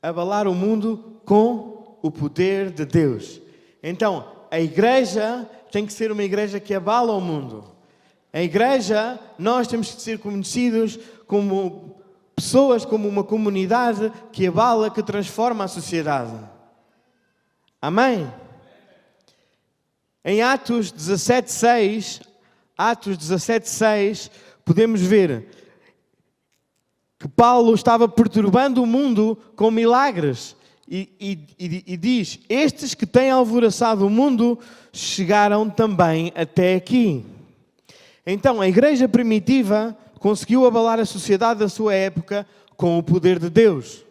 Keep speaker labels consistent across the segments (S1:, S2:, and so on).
S1: abalar o mundo com o poder de Deus. Então, a igreja tem que ser uma igreja que abala o mundo. A igreja, nós temos que ser conhecidos como pessoas, como uma comunidade que abala, que transforma a sociedade. Amém? Em Atos 17:6, podemos ver que Paulo estava perturbando o mundo com milagres. E diz, estes que têm alvoroçado o mundo chegaram também até aqui. Então, a igreja primitiva conseguiu abalar a sociedade da sua época com o poder de Deus.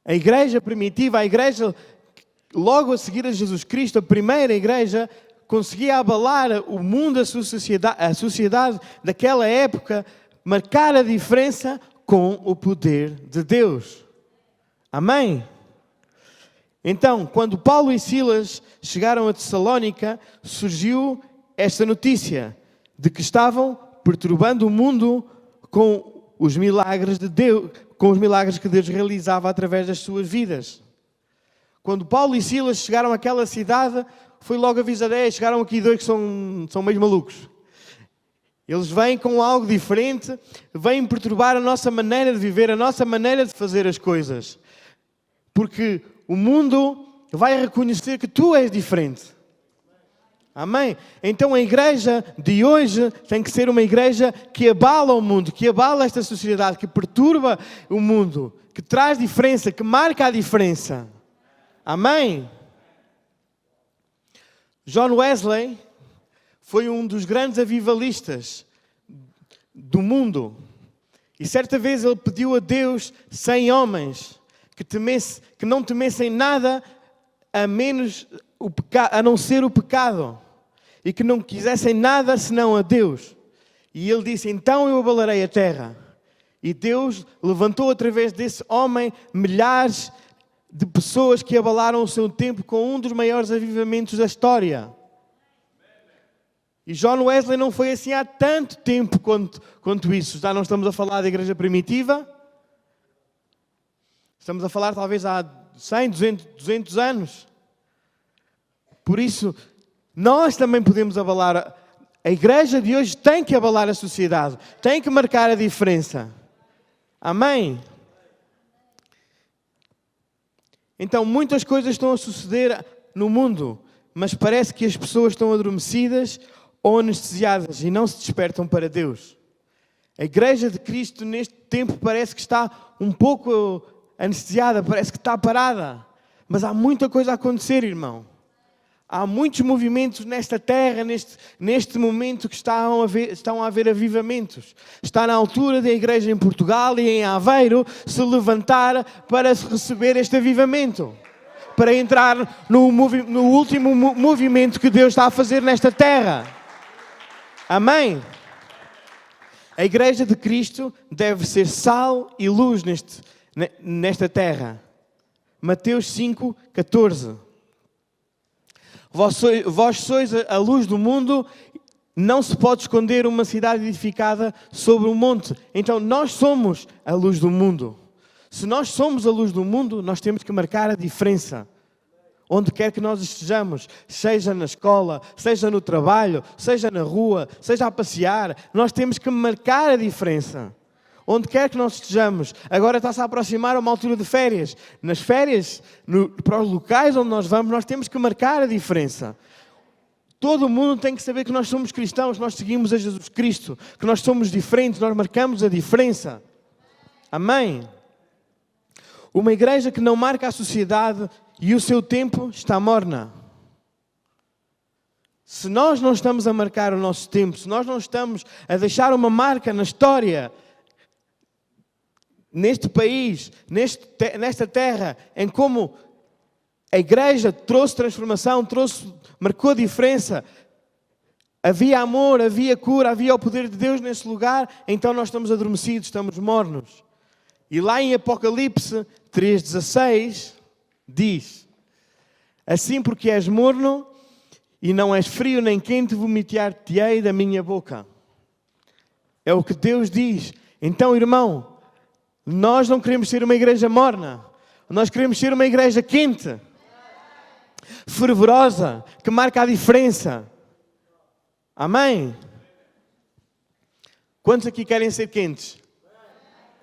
S1: A igreja primitiva, a igreja logo a seguir a Jesus Cristo, a primeira igreja, conseguia abalar o mundo, a sociedade daquela época, marcar a diferença com o poder de Deus. Amém? Então, quando Paulo e Silas chegaram a Tessalónica, surgiu esta notícia de que estavam perturbando o mundo com os milagres de Deus, com os milagres que Deus realizava através das suas vidas. Quando Paulo e Silas chegaram àquela cidade, foi logo avisar, chegaram aqui dois que são meio malucos. Eles vêm com algo diferente, vêm perturbar a nossa maneira de viver, a nossa maneira de fazer as coisas. Porque o mundo vai reconhecer que tu és diferente. Amém? Então a igreja de hoje tem que ser uma igreja que abala o mundo, que abala esta sociedade, que perturba o mundo, que traz diferença, que marca a diferença. Amém? John Wesley foi um dos grandes avivalistas do mundo. E certa vez ele pediu a Deus 100 homens que não temessem nada a não ser o pecado. E que não quisessem nada senão a Deus. E ele disse, então eu abalarei a terra. E Deus levantou através desse homem milhares de pessoas que abalaram o seu tempo com um dos maiores avivamentos da história. E John Wesley não foi assim há tanto tempo quanto isso. Já não estamos a falar da igreja primitiva. Estamos a falar talvez há 100, 200 anos. Por isso, nós também podemos abalar. A igreja de hoje tem que abalar a sociedade. Tem que marcar a diferença. Amém? Então, muitas coisas estão a suceder no mundo, mas parece que as pessoas estão adormecidas ou anestesiadas e não se despertam para Deus. A igreja de Cristo neste tempo parece que está um pouco anestesiada, parece que está parada. Mas há muita coisa a acontecer, irmão. Há muitos movimentos nesta terra, neste momento, que estão a haver avivamentos. Está na altura da igreja em Portugal e em Aveiro se levantar para receber este avivamento. Para entrar no último movimento que Deus está a fazer nesta terra. Amém? A igreja de Cristo deve ser sal e luz nesta terra. Mateus 5:14. Vós sois a luz do mundo, não se pode esconder uma cidade edificada sobre um monte. Então nós somos a luz do mundo. Se nós somos a luz do mundo, nós temos que marcar a diferença. Onde quer que nós estejamos, seja na escola, seja no trabalho, seja na rua, seja a passear, nós temos que marcar a diferença. Onde quer que nós estejamos. Agora está-se a aproximar uma altura de férias. Nas férias, para os locais onde nós vamos, nós temos que marcar a diferença. Todo mundo tem que saber que nós somos cristãos, nós seguimos a Jesus Cristo, que nós somos diferentes, nós marcamos a diferença. Amém? Uma igreja que não marca a sociedade e o seu tempo está morna. Se nós não estamos a marcar o nosso tempo, se nós não estamos a deixar uma marca na história, neste país, nesta terra, em como a igreja trouxe transformação, marcou a diferença, havia amor, havia cura, havia o poder de Deus nesse lugar, então nós estamos adormecidos, estamos mornos. E lá em Apocalipse 3:16 diz, assim porque és morno e não és frio nem quente, vomitar-te-ei da minha boca. É o que Deus diz. Então, irmão, Nós não queremos ser uma igreja morna. Nós queremos ser uma igreja quente, fervorosa, que marca a diferença. Amém? Quantos aqui querem ser quentes?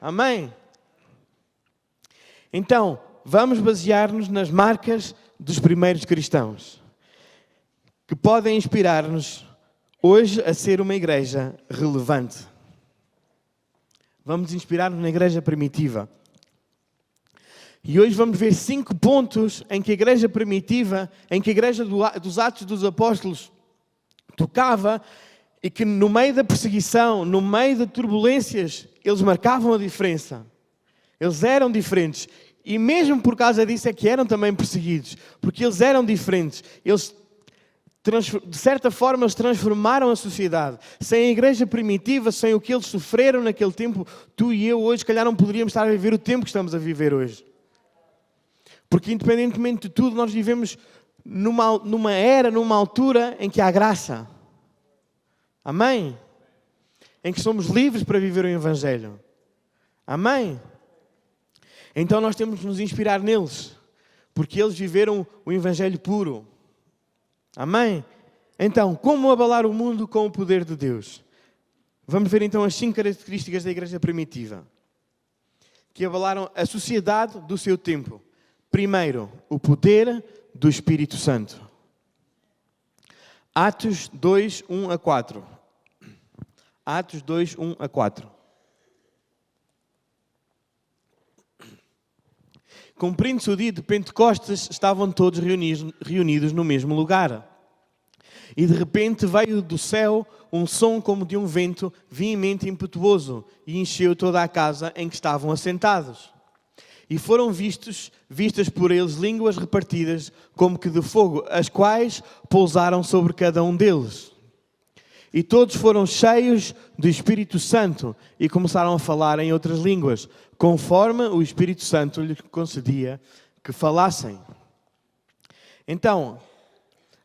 S1: Amém? Então, vamos basear-nos nas marcas dos primeiros cristãos, que podem inspirar-nos hoje a ser uma igreja relevante. Vamos inspirar-nos na igreja primitiva. E hoje vamos ver 5 pontos em que a igreja primitiva, em que a igreja dos Atos dos Apóstolos tocava e que no meio da perseguição, no meio de turbulências, eles marcavam a diferença. Eles eram diferentes. E mesmo por causa disso é que eram também perseguidos. Porque eles eram diferentes. Eles, de certa forma, eles transformaram a sociedade. Sem a igreja primitiva, sem o que eles sofreram naquele tempo, tu e eu hoje, se calhar, não poderíamos estar a viver o tempo que estamos a viver hoje. Porque independentemente de tudo, nós vivemos numa era, numa altura em que há graça. Amém? Em que somos livres para viver o Evangelho. Amém? Então nós temos que nos inspirar neles. Porque eles viveram o Evangelho puro. Amém? Então, como abalar o mundo com o poder de Deus? Vamos ver então as 5 características da igreja primitiva. Que abalaram a sociedade do seu tempo. Primeiro, o poder do Espírito Santo. Atos 2, 1 a 4. Atos 2, 1 a 4. Cumprindo-se o dia de Pentecostes, estavam todos reunidos no mesmo lugar. E de repente veio do céu um som como de um vento veemente e impetuoso e encheu toda a casa em que estavam assentados. E foram vistas por eles línguas repartidas como que de fogo, as quais pousaram sobre cada um deles. E todos foram cheios do Espírito Santo e começaram a falar em outras línguas, conforme o Espírito Santo lhes concedia que falassem. Então,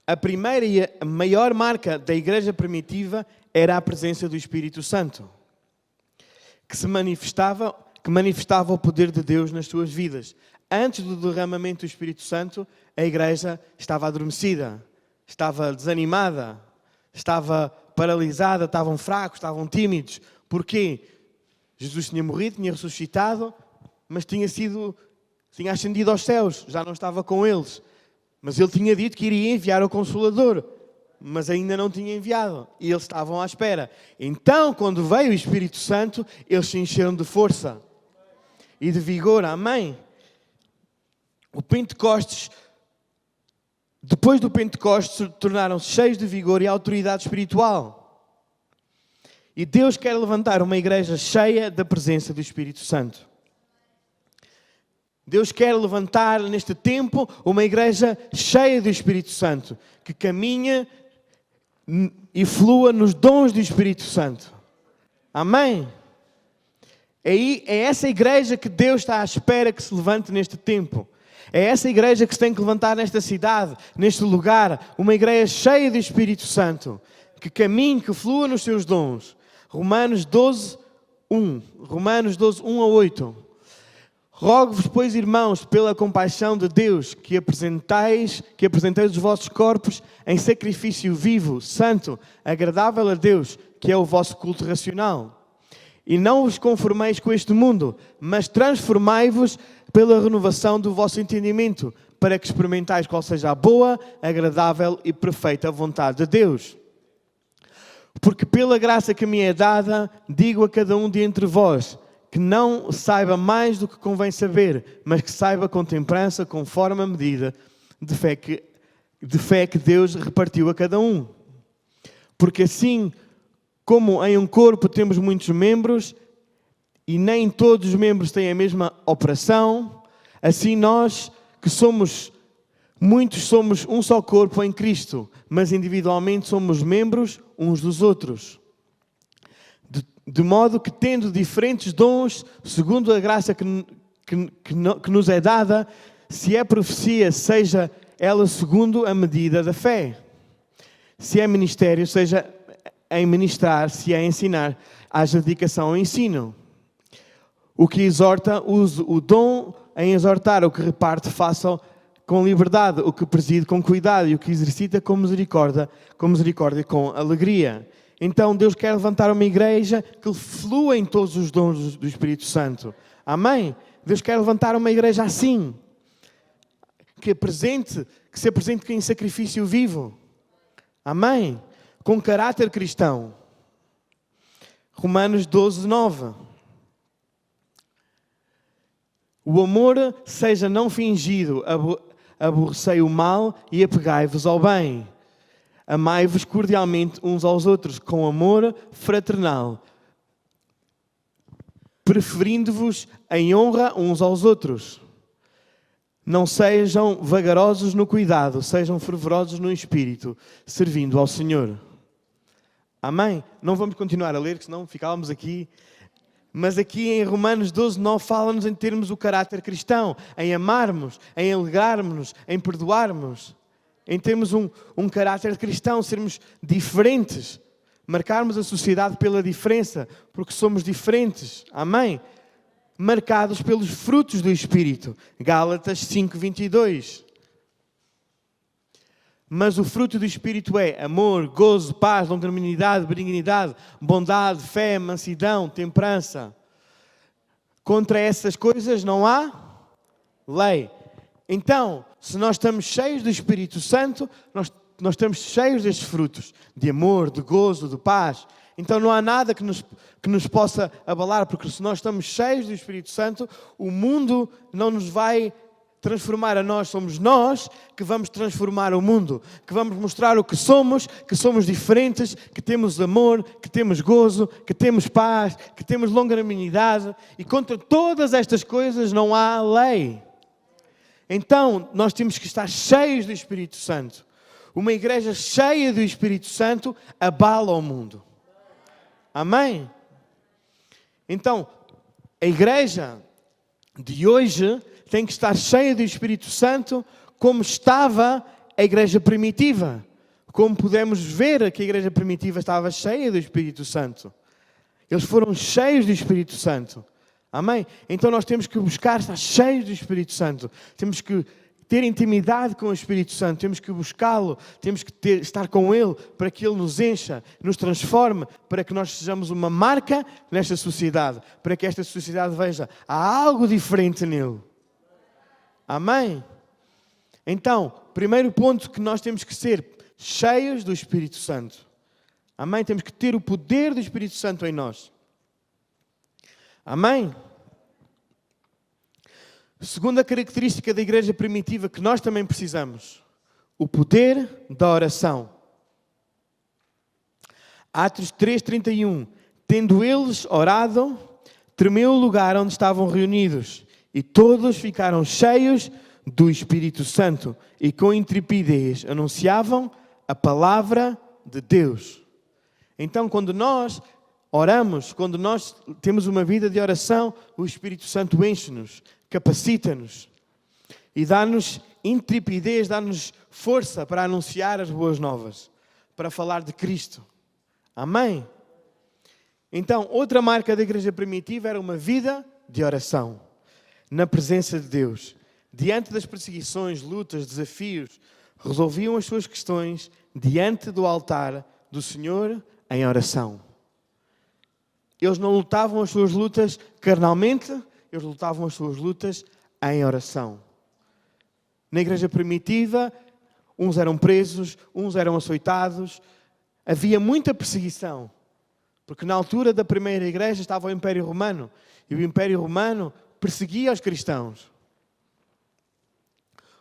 S1: a primeira e a maior marca da igreja primitiva era a presença do Espírito Santo, que manifestava o poder de Deus nas suas vidas. Antes do derramamento do Espírito Santo, a igreja estava adormecida, estava desanimada, estava paralisada, estavam fracos, estavam tímidos. Porquê? Jesus tinha morrido, tinha ressuscitado, mas tinha ascendido aos céus, já não estava com eles. Mas ele tinha dito que iria enviar o Consolador, mas ainda não tinha enviado. E eles estavam à espera. Então, quando veio o Espírito Santo, eles se encheram de força e de vigor. Amém? O Pentecostes, depois do Pentecostes, tornaram-se cheios de vigor e autoridade espiritual. E Deus quer levantar uma igreja cheia da presença do Espírito Santo. Deus quer levantar neste tempo uma igreja cheia do Espírito Santo, que caminha e flua nos dons do Espírito Santo. Amém? É essa igreja que Deus está à espera que se levante neste tempo. É essa igreja que se tem que levantar nesta cidade, neste lugar. Uma igreja cheia do Espírito Santo, que caminhe, que flua nos seus dons. Romanos 12, 1. Romanos 12, 1 a 8. Rogo-vos, pois, irmãos, pela compaixão de Deus, que apresenteis os vossos corpos em sacrifício vivo, santo, agradável a Deus, que é o vosso culto racional. E não vos conformeis com este mundo, mas transformai-vos pela renovação do vosso entendimento, para que experimentais qual seja a boa, agradável e perfeita vontade de Deus. Porque pela graça que me é dada, digo a cada um de entre vós, que não saiba mais do que convém saber, mas que saiba com temperança, conforme a medida de fé que Deus repartiu a cada um. Porque assim como em um corpo temos muitos membros, e nem todos os membros têm a mesma operação, assim nós, que somos muitos, somos um só corpo em Cristo, mas individualmente somos membros uns dos outros. De modo que, tendo diferentes dons, segundo a graça que nos é dada, se é profecia, seja ela segundo a medida da fé. Se é ministério, seja em ministrar, se é ensinar, haja dedicação ao ensino. O que exorta, use o dom em exortar. O que reparte, faça com liberdade. O que preside, com cuidado. E o que exercita, com misericórdia, com alegria. Então Deus quer levantar uma igreja que flua em todos os dons do Espírito Santo. Amém? Deus quer levantar uma igreja assim. Que se apresente em sacrifício vivo. Amém? Com caráter cristão. Romanos 12, 9. O amor seja não fingido, aborrecei o mal e apegai-vos ao bem. Amai-vos cordialmente uns aos outros, com amor fraternal, preferindo-vos em honra uns aos outros. Não sejam vagarosos no cuidado, sejam fervorosos no espírito, servindo ao Senhor. Amém? Não vamos continuar a ler, senão ficávamos aqui. Mas aqui em Romanos 12, 9, fala-nos em termos o caráter cristão, em amarmos, em alegrarmos-nos, em perdoarmos. Em termos um caráter cristão, sermos diferentes. Marcarmos a sociedade pela diferença, porque somos diferentes. Amém? Marcados pelos frutos do Espírito. Gálatas 5, 22. Mas o fruto do Espírito é amor, gozo, paz, longanimidade, benignidade, bondade, fé, mansidão, temperança. Contra essas coisas não há lei. Então, se nós estamos cheios do Espírito Santo, nós estamos cheios destes frutos. De amor, de gozo, de paz. Então não há nada que nos possa abalar, porque se nós estamos cheios do Espírito Santo, o mundo não nos vai transformar a nós. Somos nós que vamos transformar o mundo, que vamos mostrar o que somos diferentes, que temos amor, que temos gozo, que temos paz, que temos longanimidade. E contra todas estas coisas não há lei. Então nós temos que estar cheios do Espírito Santo. Uma igreja cheia do Espírito Santo abala o mundo. Amém? Então, a igreja de hoje tem que estar cheia do Espírito Santo como estava a igreja primitiva. Como podemos ver que a igreja primitiva estava cheia do Espírito Santo. Eles foram cheios do Espírito Santo. Amém? Então nós temos que buscar estar cheios do Espírito Santo. Temos que ter intimidade com o Espírito Santo, temos que buscá-lo, temos que estar com Ele para que Ele nos encha, nos transforme, para que nós sejamos uma marca nesta sociedade, para que esta sociedade veja, há algo diferente nele. Amém? Então, primeiro ponto que nós temos que ser cheios do Espírito Santo. Amém? Temos que ter o poder do Espírito Santo em nós. Amém? Segunda característica da igreja primitiva que nós também precisamos, o poder da oração. Atos 3:31. Tendo eles orado, tremeu o lugar onde estavam reunidos e todos ficaram cheios do Espírito Santo e com intrepidez anunciavam a palavra de Deus. Então, quando nós oramos, quando nós temos uma vida de oração, o Espírito Santo enche-nos, capacita-nos e dá-nos intrepidez, dá-nos força para anunciar as boas novas, para falar de Cristo. Amém? Então, outra marca da igreja primitiva era uma vida de oração, na presença de Deus. Diante das perseguições, lutas, desafios, resolviam as suas questões diante do altar do Senhor em oração. Eles não lutavam as suas lutas carnalmente, eles lutavam as suas lutas em oração. Na igreja primitiva, uns eram presos, uns eram açoitados. Havia muita perseguição. Porque na altura da primeira igreja estava o Império Romano. E o Império Romano perseguia os cristãos.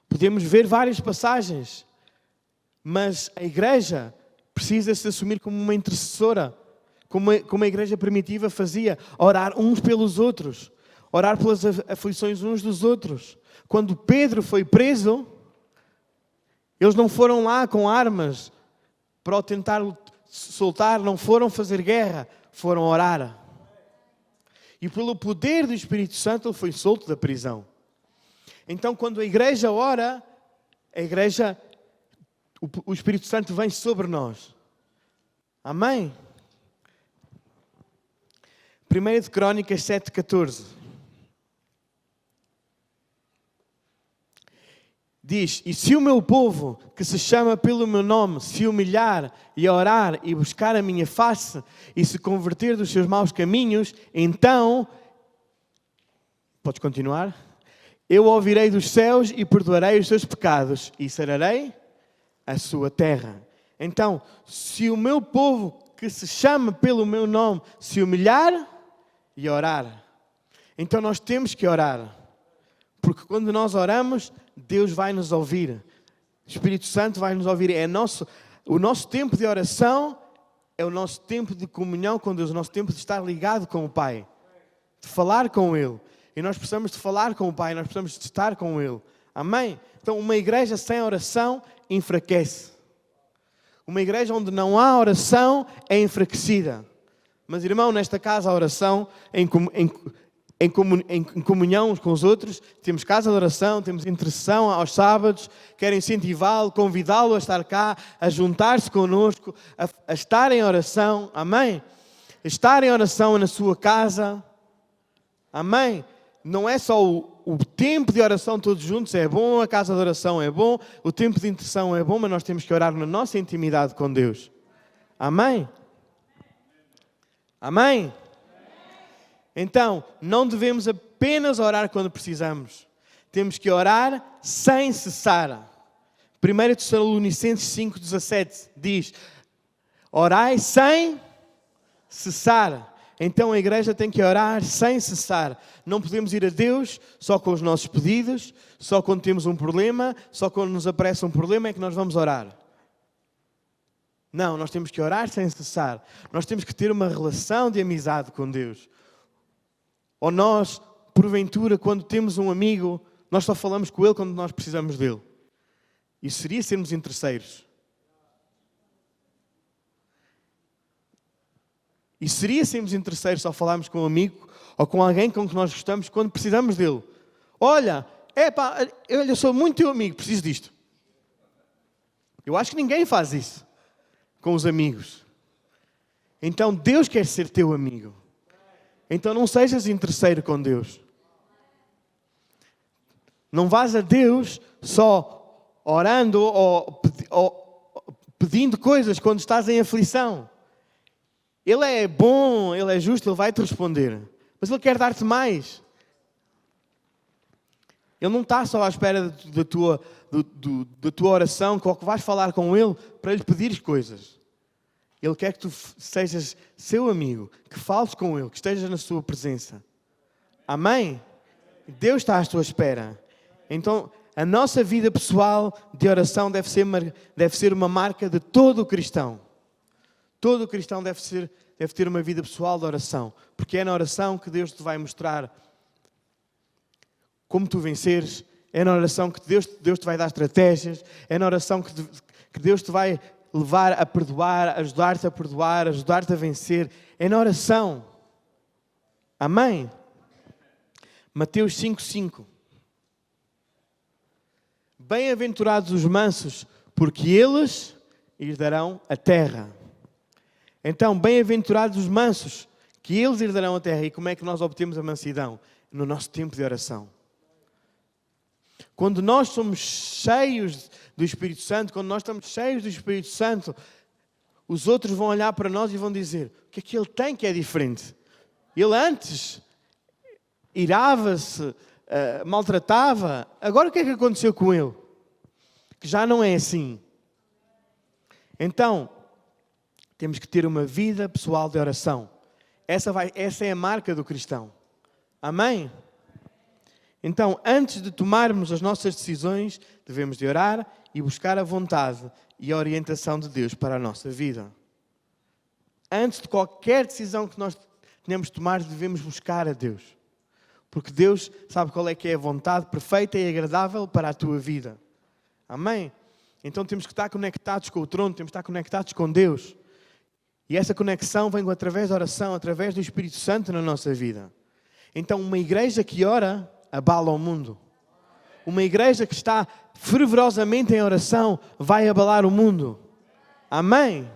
S1: Podemos ver várias passagens. Mas a igreja precisa se assumir como uma intercessora. Como a igreja primitiva fazia. Orar uns pelos outros. Orar pelas aflições uns dos outros. Quando Pedro foi preso, eles não foram lá com armas para o tentar soltar, não foram fazer guerra, foram orar. E pelo poder do Espírito Santo ele foi solto da prisão. Então quando a igreja ora, o Espírito Santo vem sobre nós. Amém? 1 de Crônicas 7:14. Diz, e se o meu povo, que se chama pelo meu nome, se humilhar e orar e buscar a minha face e se converter dos seus maus caminhos, então, podes continuar? Eu ouvirei dos céus e perdoarei os seus pecados e sararei a sua terra. Então, se o meu povo, que se chama pelo meu nome, se humilhar e orar, então nós temos que orar. Porque quando nós oramos, Deus vai nos ouvir. O Espírito Santo vai nos ouvir. O nosso tempo de oração é o nosso tempo de comunhão com Deus, o nosso tempo de estar ligado com o Pai, de falar com Ele. E nós precisamos de falar com o Pai, nós precisamos de estar com Ele. Amém? Então, uma igreja sem oração enfraquece. Uma igreja onde não há oração é enfraquecida. Mas, irmão, nesta casa a oração em comunhão uns com os outros, temos casa de oração, temos intercessão aos sábados, quero incentivá-lo, convidá-lo a estar cá, a juntar-se connosco, a estar em oração, amém? Estar em oração na sua casa, amém? Não é só o tempo de oração todos juntos é bom, a casa de oração é bom, o tempo de intercessão é bom, mas nós temos que orar na nossa intimidade com Deus, amém? Amém? Então, não devemos apenas orar quando precisamos. Temos que orar sem cessar. 1 Tessalonicenses 5,17 diz, orai sem cessar. Então a igreja tem que orar sem cessar. Não podemos ir a Deus só com os nossos pedidos, só quando temos um problema, só quando nos aparece um problema é que nós vamos orar. Não, nós temos que orar sem cessar. Nós temos que ter uma relação de amizade com Deus. Ou nós, porventura, quando temos um amigo, nós só falamos com ele quando nós precisamos dele. Isso seria sermos interesseiros. Isso seria sermos interesseiros só falarmos com um amigo ou com alguém com que nós gostamos quando precisamos dele. Olha, eu sou muito teu amigo, preciso disto. Eu acho que ninguém faz isso com os amigos. Então Deus quer ser teu amigo. Então não sejas interesseiro com Deus. Não vás a Deus só orando ou pedindo coisas quando estás em aflição. Ele é bom, Ele é justo, Ele vai te responder. Mas Ele quer dar-te mais. Ele não está só à espera da tua oração, que vais falar com Ele para lhe pedir coisas. Ele quer que tu sejas seu amigo, que fales com Ele, que estejas na sua presença. Amém? Deus está à tua espera. Então, a nossa vida pessoal de oração deve ser uma marca de todo o cristão. Todo cristão deve ter uma vida pessoal de oração. Porque é na oração que Deus te vai mostrar como tu venceres. É na oração que Deus te vai dar estratégias. É na oração que Deus te vai levar a perdoar, ajudar-te a perdoar, ajudar-te a vencer. É na oração. Amém? Mateus 5:5. Bem-aventurados os mansos, porque eles herdarão a terra. Então, bem-aventurados os mansos, que eles herdarão a terra. E como é que nós obtemos a mansidão? No nosso tempo de oração. Quando nós somos cheios do Espírito Santo, quando nós estamos cheios do Espírito Santo, os outros vão olhar para nós e vão dizer, o que é que ele tem que é diferente? Ele antes irava-se, maltratava, agora o que é que aconteceu com ele? Que já não é assim. Então, temos que ter uma vida pessoal de oração. Essa é a marca do cristão. Amém? Então, antes de tomarmos as nossas decisões, devemos de orar e buscar a vontade e a orientação de Deus para a nossa vida. Antes de qualquer decisão que nós tenhamos de tomar, devemos buscar a Deus. Porque Deus sabe qual é que é a vontade perfeita e agradável para a tua vida. Amém? Então temos que estar conectados com o trono, temos que estar conectados com Deus. E essa conexão vem através da oração, através do Espírito Santo na nossa vida. Então uma igreja que ora abala o mundo. Uma igreja que está fervorosamente em oração vai abalar o mundo. Amém?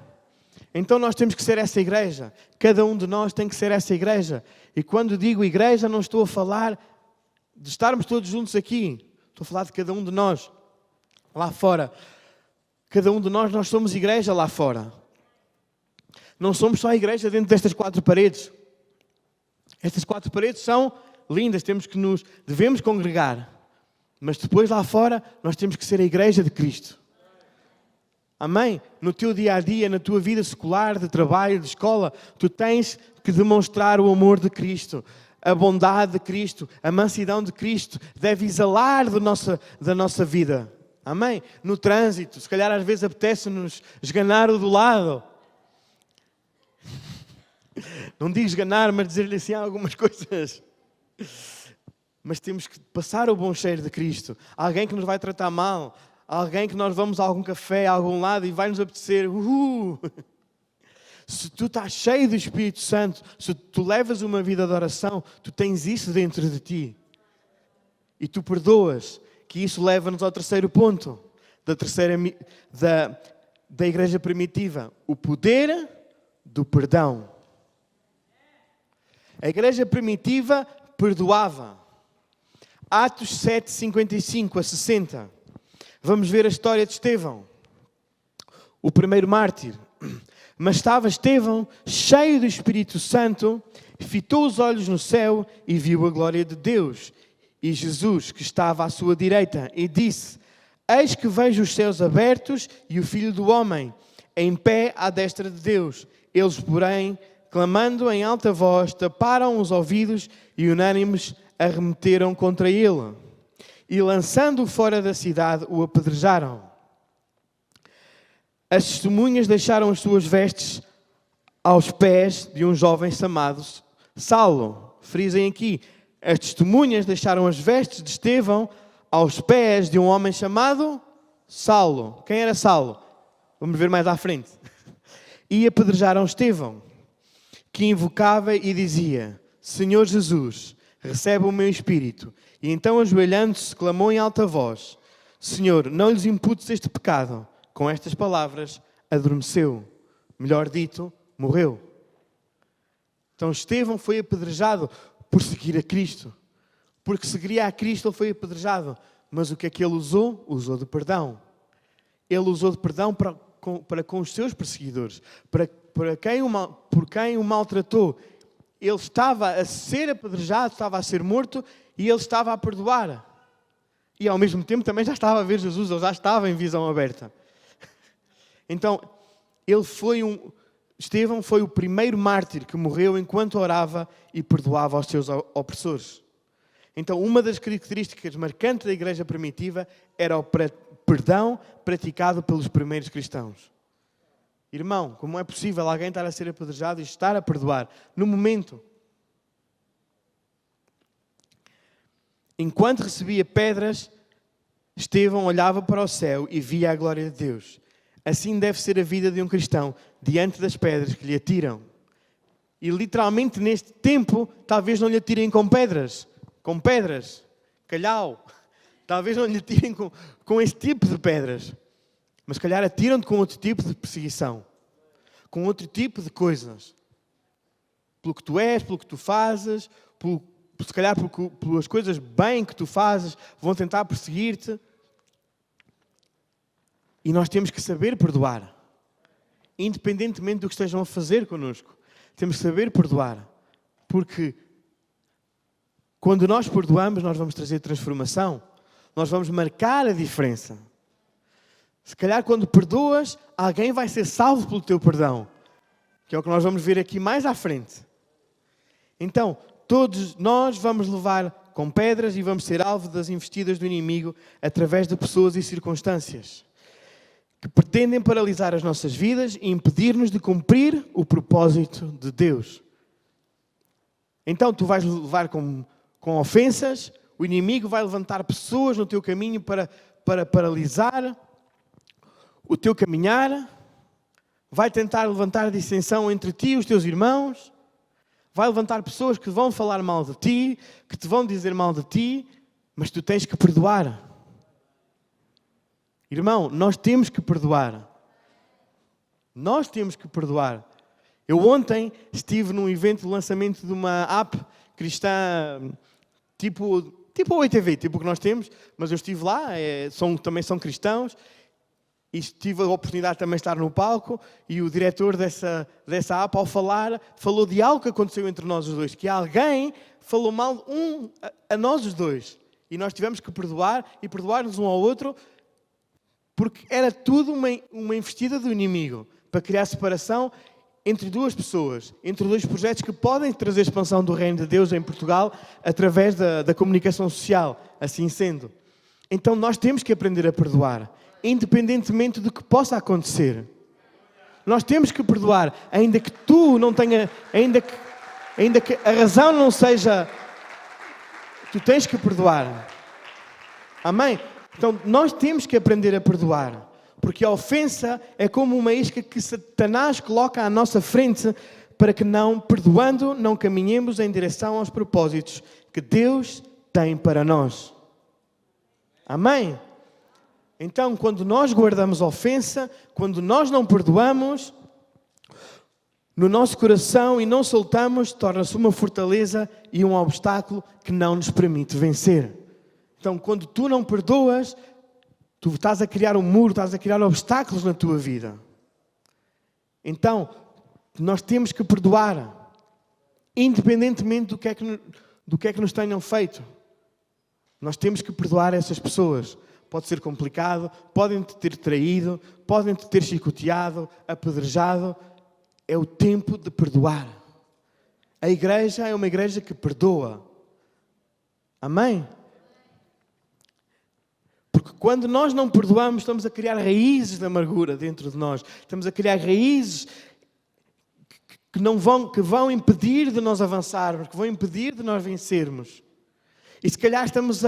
S1: Então nós temos que ser essa igreja. Cada um de nós tem que ser essa igreja. E quando digo igreja, não estou a falar de estarmos todos juntos aqui. Estou a falar de cada um de nós. lá fora. Cada um de nós somos igreja lá fora. Não somos só igreja dentro destas 4 paredes. Estas 4 paredes são lindas, devemos congregar. Mas depois lá fora, nós temos que ser a igreja de Cristo. Amém? No teu dia-a-dia, na tua vida secular, de trabalho, de escola, tu tens que demonstrar o amor de Cristo, a bondade de Cristo, a mansidão de Cristo. Deve exalar da nossa vida. Amém? No trânsito, se calhar às vezes apetece-nos esganar o do lado. Não digo esganar, mas dizer-lhe assim algumas coisas. Mas temos que passar o bom cheiro de Cristo. Alguém que nos vai tratar mal. Alguém que nós vamos a algum café, a algum lado e vai nos apetecer. Se tu estás cheio do Espírito Santo, se tu levas uma vida de oração, tu tens isso dentro de ti. E tu perdoas. Que isso leva-nos ao terceiro ponto da igreja primitiva. O poder do perdão. A igreja primitiva perdoava. Atos 7, 55 a 60. Vamos ver a história de Estevão, o primeiro mártir. Mas estava Estevão cheio do Espírito Santo, fitou os olhos no céu e viu a glória de Deus. E Jesus, que estava à sua direita, e disse: Eis que vejo os céus abertos e o Filho do Homem em pé à destra de Deus. Eles, porém, clamando em alta voz, taparam os ouvidos e unânimes arremeteram contra ele. E lançando-o fora da cidade, o apedrejaram. As testemunhas deixaram as suas vestes aos pés de um jovem chamado Saulo. Frisem aqui, as testemunhas deixaram as vestes de Estevão aos pés de um homem chamado Saulo. Quem era Saulo? Vamos ver mais à frente. E apedrejaram Estevão, que invocava e dizia: Senhor Jesus, recebe o meu espírito. E então, ajoelhando-se, clamou em alta voz: Senhor, não lhes imputes este pecado. Com estas palavras, adormeceu. Melhor dito, morreu. Então, Estevão foi apedrejado por seguir a Cristo. Porque seguiria a Cristo, ele foi apedrejado. Mas o que é que ele usou? Usou de perdão. Ele usou de perdão para com os seus perseguidores. Por quem o maltratou. Ele estava a ser apedrejado, estava a ser morto e ele estava a perdoar. E ao mesmo tempo também já estava a ver Jesus, ele já estava em visão aberta. Então, Estevão foi o primeiro mártir que morreu enquanto orava e perdoava aos seus opressores. Então, uma das características marcantes da igreja primitiva era o perdão praticado pelos primeiros cristãos. Irmão, como é possível alguém estar a ser apedrejado e estar a perdoar no momento? Enquanto recebia pedras, Estevão olhava para o céu e via a glória de Deus. Assim deve ser a vida de um cristão diante das pedras que lhe atiram. E literalmente neste tempo, talvez não lhe atirem com pedras, calhau. Talvez não lhe atirem com esse tipo de pedras. Mas se calhar atiram-te com outro tipo de perseguição. Com outro tipo de coisas. Pelo que tu és, pelo que tu fazes, se calhar pelas coisas bem que tu fazes, vão tentar perseguir-te. E nós temos que saber perdoar. Independentemente do que estejam a fazer connosco. Temos que saber perdoar. Porque quando nós perdoamos, nós vamos trazer transformação. Nós vamos marcar a diferença. Se calhar quando perdoas, alguém vai ser salvo pelo teu perdão. Que é o que nós vamos ver aqui mais à frente. Então, todos nós vamos levar com pedras e vamos ser alvo das investidas do inimigo através de pessoas e circunstâncias que pretendem paralisar as nossas vidas e impedir-nos de cumprir o propósito de Deus. Então, tu vais levar com ofensas, o inimigo vai levantar pessoas no teu caminho para paralisar o teu caminhar, vai tentar levantar dissensão entre ti e os teus irmãos, vai levantar pessoas que vão falar mal de ti, que te vão dizer mal de ti, mas tu tens que perdoar. Irmão, nós temos que perdoar. Nós temos que perdoar. Eu ontem estive num evento de lançamento de uma app cristã tipo tipo o ETV, tipo o que nós temos, mas eu estive lá, também são cristãos, e tive a oportunidade também de estar no palco, e o diretor dessa app, ao falar, falou de algo que aconteceu entre nós os dois, que alguém falou mal a nós os dois, e nós tivemos que perdoar, e perdoar-nos um ao outro, porque era tudo uma investida do inimigo, para criar separação entre duas pessoas, entre dois projetos que podem trazer expansão do reino de Deus em Portugal através da comunicação social, assim sendo. Então nós temos que aprender a perdoar, independentemente do que possa acontecer. Nós temos que perdoar, ainda que tu não tenha, ainda que a razão não seja, tu tens que perdoar. Amém? Então nós temos que aprender a perdoar. Porque a ofensa é como uma isca que Satanás coloca à nossa frente para que não, perdoando, não caminhemos em direção aos propósitos que Deus tem para nós. Amém? Então, quando nós guardamos a ofensa, quando nós não perdoamos, no nosso coração e não soltamos, torna-se uma fortaleza e um obstáculo que não nos permite vencer. Então, quando tu não perdoas, tu estás a criar um muro, estás a criar obstáculos na tua vida. Então, nós temos que perdoar, independentemente do que é que nos tenham feito. Nós temos que perdoar essas pessoas. Pode ser complicado, podem-te ter traído, podem-te ter chicoteado, apedrejado. É o tempo de perdoar. A igreja é uma igreja que perdoa. Amém? Porque quando nós não perdoamos, estamos a criar raízes de amargura dentro de nós. Estamos a criar raízes que vão impedir de nós avançarmos, que vão impedir de nós vencermos. E se calhar estamos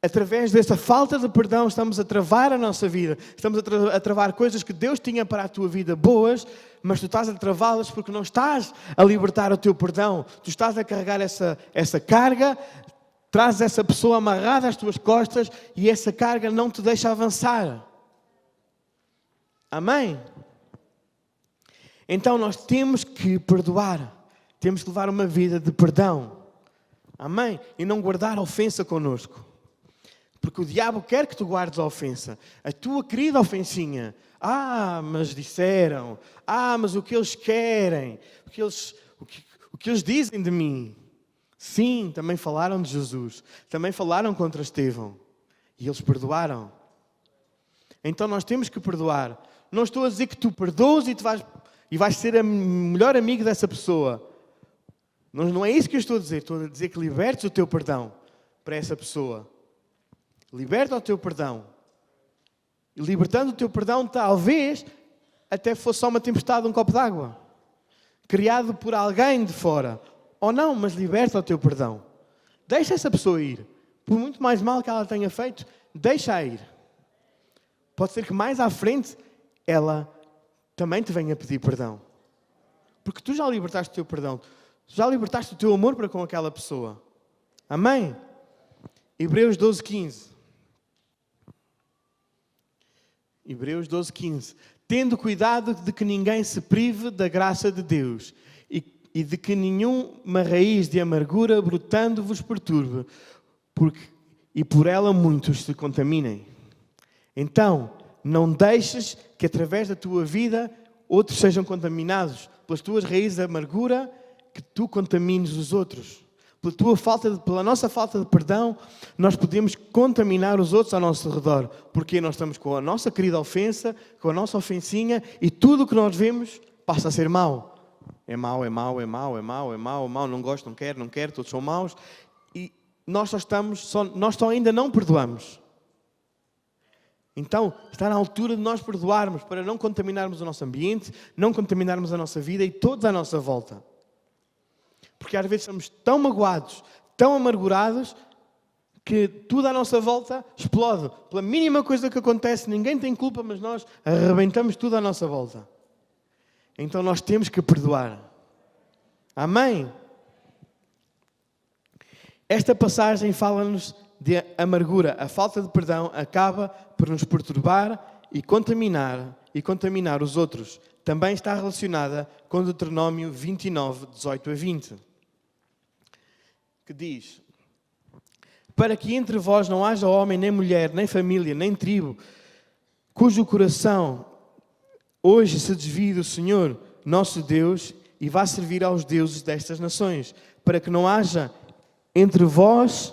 S1: através dessa falta de perdão, estamos a travar a nossa vida. Estamos a travar coisas que Deus tinha para a tua vida boas, mas tu estás a travá-las porque não estás a libertar o teu perdão. Tu estás a carregar essa carga, trazes essa pessoa amarrada às tuas costas e essa carga não te deixa avançar. Amém? Então nós temos que perdoar. Temos que levar uma vida de perdão. Amém? E não guardar a ofensa connosco. Porque o diabo quer que tu guardes a ofensa. A tua querida ofensinha. Mas disseram. Mas o que eles querem. O que eles dizem de mim. Sim, também falaram de Jesus. Também falaram contra Estevão. E eles perdoaram. Então nós temos que perdoar. Não estou a dizer que tu perdoas e vais ser o melhor amigo dessa pessoa. Não é isso que eu estou a dizer. Estou a dizer que libertes o teu perdão para essa pessoa. Liberta o teu perdão. E libertando o teu perdão, talvez até fosse só uma tempestade, um copo d'água. Criado por alguém de fora. Ou não, mas liberta o teu perdão. Deixa essa pessoa ir. Por muito mais mal que ela tenha feito, deixa-a ir. Pode ser que mais à frente ela também te venha pedir perdão. Porque tu já libertaste o teu perdão. Já libertaste o teu amor para com aquela pessoa. Amém? Hebreus 12:15. Hebreus 12:15. Tendo cuidado de que ninguém se prive da graça de Deus e de que nenhuma raiz de amargura brotando vos perturbe, e por ela muitos se contaminem. Então, não deixes que através da tua vida outros sejam contaminados pelas tuas raízes de amargura, que tu contamines os outros. Pela nossa falta de perdão, nós podemos contaminar os outros ao nosso redor. Porque nós estamos com a nossa querida ofensa, com a nossa ofensinha, e tudo o que nós vemos passa a ser mau. É mau, é mau, é mau, é mau, é mau, é mau, não gosto, não quero, todos são maus. E nós só ainda não perdoamos. Então, está na altura de nós perdoarmos, para não contaminarmos o nosso ambiente, não contaminarmos a nossa vida e todos à nossa volta. Porque às vezes somos tão magoados, tão amargurados, que tudo à nossa volta explode. Pela mínima coisa que acontece, ninguém tem culpa, mas nós arrebentamos tudo à nossa volta. Então nós temos que perdoar. Amém? Esta passagem fala-nos de amargura. A falta de perdão acaba por nos perturbar e contaminar os outros. Também está relacionada com Deuteronômio 29, 18 a 20. Que diz: para que entre vós não haja homem, nem mulher, nem família, nem tribo, cujo coração hoje se desvie do Senhor, nosso Deus, e vá servir aos deuses destas nações, para que não haja entre vós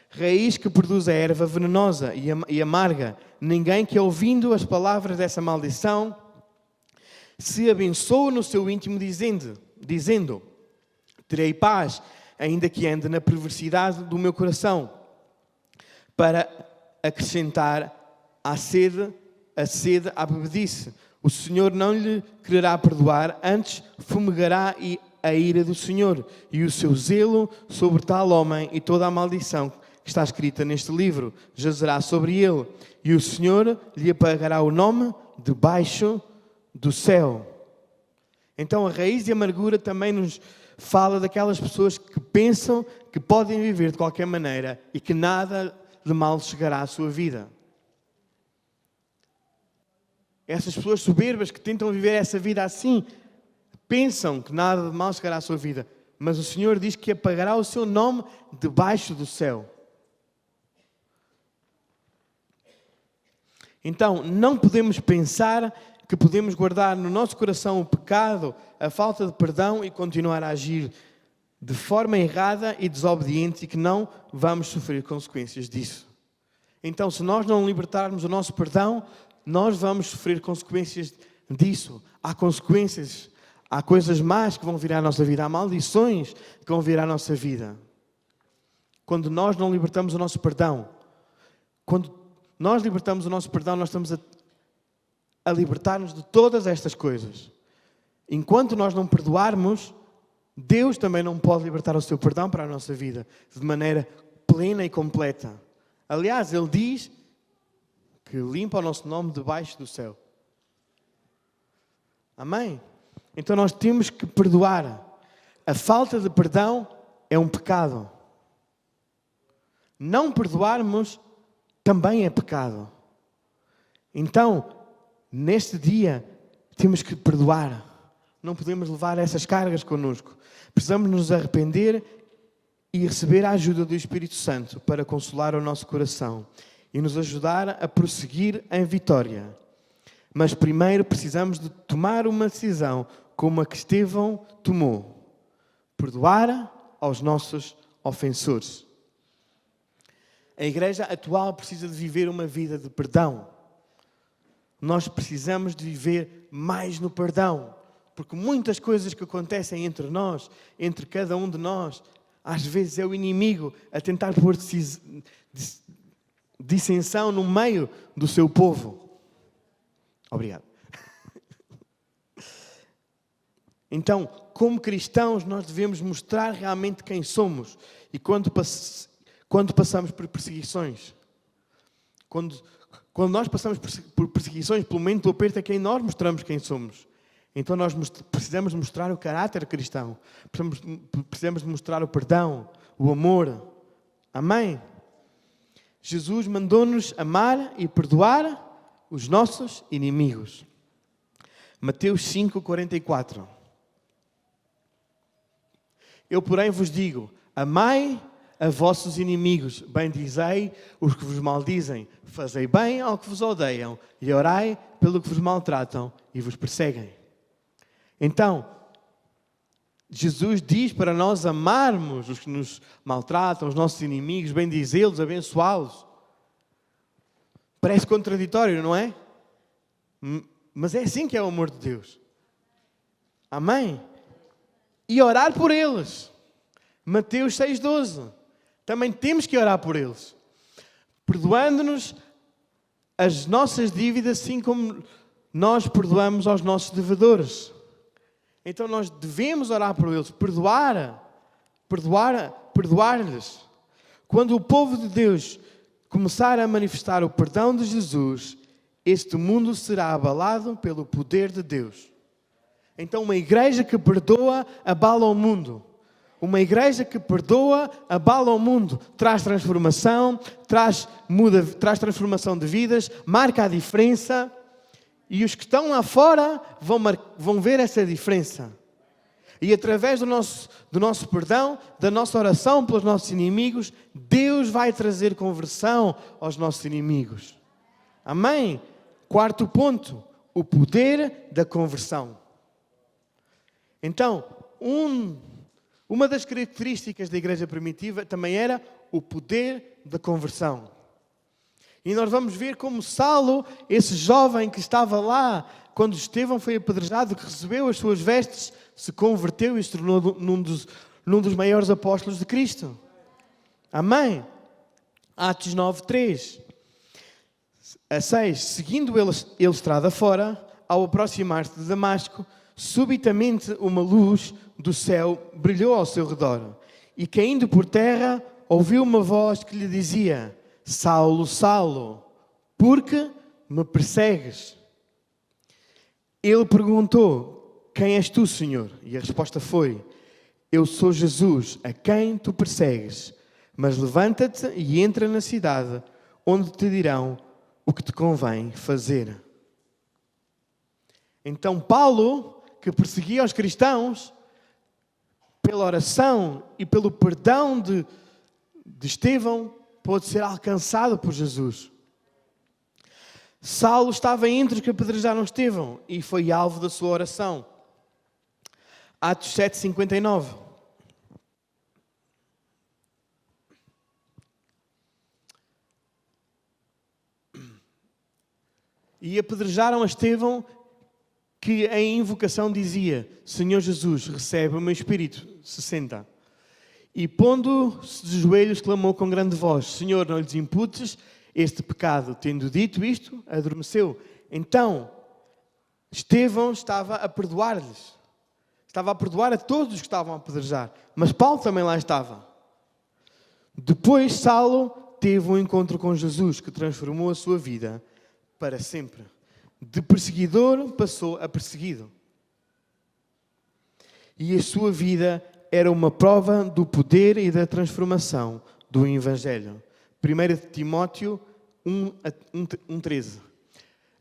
S1: raiz que produza erva venenosa e amarga, ninguém que, ouvindo as palavras dessa maldição, se abençoe no seu íntimo, dizendo: terei paz, ainda que ande na perversidade do meu coração, para acrescentar a sede à bebedice. O Senhor não lhe quererá perdoar, antes fumegará a ira do Senhor e o seu zelo sobre tal homem, e toda a maldição que está escrita neste livro jazerá sobre ele, e o Senhor lhe apagará o nome debaixo do céu. Então a raiz de amargura também nos fala daquelas pessoas que pensam que podem viver de qualquer maneira e que nada de mal chegará à sua vida. Essas pessoas soberbas que tentam viver essa vida assim, pensam que nada de mal chegará à sua vida, mas o Senhor diz que apagará o seu nome debaixo do céu. Então, não podemos pensar que podemos guardar no nosso coração o pecado, a falta de perdão e continuar a agir de forma errada e desobediente, e que não vamos sofrer consequências disso. Então, se nós não libertarmos o nosso perdão, nós vamos sofrer consequências disso. Há consequências, há coisas más que vão vir à nossa vida, há maldições que vão vir à nossa vida. Quando nós não libertamos o nosso perdão, quando nós libertamos o nosso perdão, nós estamos a libertar-nos de todas estas coisas. Enquanto nós não perdoarmos, Deus também não pode libertar o seu perdão para a nossa vida de maneira plena e completa. Aliás, Ele diz que limpa o nosso nome debaixo do céu. Amém? Então nós temos que perdoar. A falta de perdão é um pecado. Não perdoarmos também é pecado. Então, neste dia, temos que perdoar. Não podemos levar essas cargas connosco. Precisamos nos arrepender e receber a ajuda do Espírito Santo para consolar o nosso coração e nos ajudar a prosseguir em vitória. Mas primeiro precisamos de tomar uma decisão como a que Estevão tomou. Perdoar aos nossos ofensores. A igreja atual precisa de viver uma vida de perdão. Nós precisamos de viver mais no perdão. Porque muitas coisas que acontecem entre nós, entre cada um de nós, às vezes é o inimigo a tentar pôr dissensão no meio do seu povo. Obrigado. Então, como cristãos, nós devemos mostrar realmente quem somos. E quando passamos por perseguições, quando nós passamos por perseguições, pelo momento do aperto, é quem nós mostramos quem somos. Então nós precisamos mostrar o caráter cristão. Precisamos mostrar o perdão, o amor. Amém? Jesus mandou-nos amar e perdoar os nossos inimigos. Mateus 5:44. Eu, porém, vos digo, amai a vossos inimigos, bendizei os que vos maldizem, fazei bem ao que vos odeiam e orai pelo que vos maltratam e vos perseguem. Então, Jesus diz para nós amarmos os que nos maltratam, os nossos inimigos, bendizê-los, abençoá-los. Parece contraditório, não é? Mas é assim que é o amor de Deus. Amém? E orar por eles. Mateus 6:12. Também temos que orar por eles. Perdoando-nos as nossas dívidas, assim como nós perdoamos aos nossos devedores. Então nós devemos orar por eles, perdoar-lhes. Quando o povo de Deus começar a manifestar o perdão de Jesus, este mundo será abalado pelo poder de Deus. Então uma igreja que perdoa, abala o mundo. Uma igreja que perdoa, abala o mundo. Traz transformação, traz transformação de vidas, marca a diferença. E os que estão lá fora vão ver essa diferença. E através do nosso perdão, da nossa oração pelos nossos inimigos, Deus vai trazer conversão aos nossos inimigos. Amém? Quarto ponto, o poder da conversão. Então, uma das características da igreja primitiva também era o poder da conversão. E nós vamos ver como Saulo, esse jovem que estava lá, quando Estevão foi apedrejado, que recebeu as suas vestes, se converteu e se tornou num dos maiores apóstolos de Cristo. Amém? Atos 9:3 a 6. Seguindo ele estrada fora, ao aproximar-se de Damasco, subitamente uma luz do céu brilhou ao seu redor. E caindo por terra, ouviu uma voz que lhe dizia: Saulo, Saulo, por que me persegues? Ele perguntou: quem és tu, Senhor? E a resposta foi: eu sou Jesus, a quem tu persegues. Mas levanta-te e entra na cidade, onde te dirão o que te convém fazer. Então Paulo, que perseguia os cristãos, pela oração e pelo perdão de Estevão, pôde ser alcançado por Jesus. Saulo estava entre os que apedrejaram Estevão e foi alvo da sua oração. Atos 7:59. E apedrejaram a Estevão, que em invocação dizia: Senhor Jesus, recebe o meu espírito. 60. E pondo-se de joelhos, clamou com grande voz: Senhor, não lhes imputes este pecado. Tendo dito isto, adormeceu. Então, Estevão estava a perdoar-lhes. Estava a perdoar a todos os que estavam a apedrejar. Mas Paulo também lá estava. Depois, Saulo teve um encontro com Jesus, que transformou a sua vida para sempre. De perseguidor passou a perseguido. E a sua vida era uma prova do poder e da transformação do Evangelho. 1 Timóteo 1:13.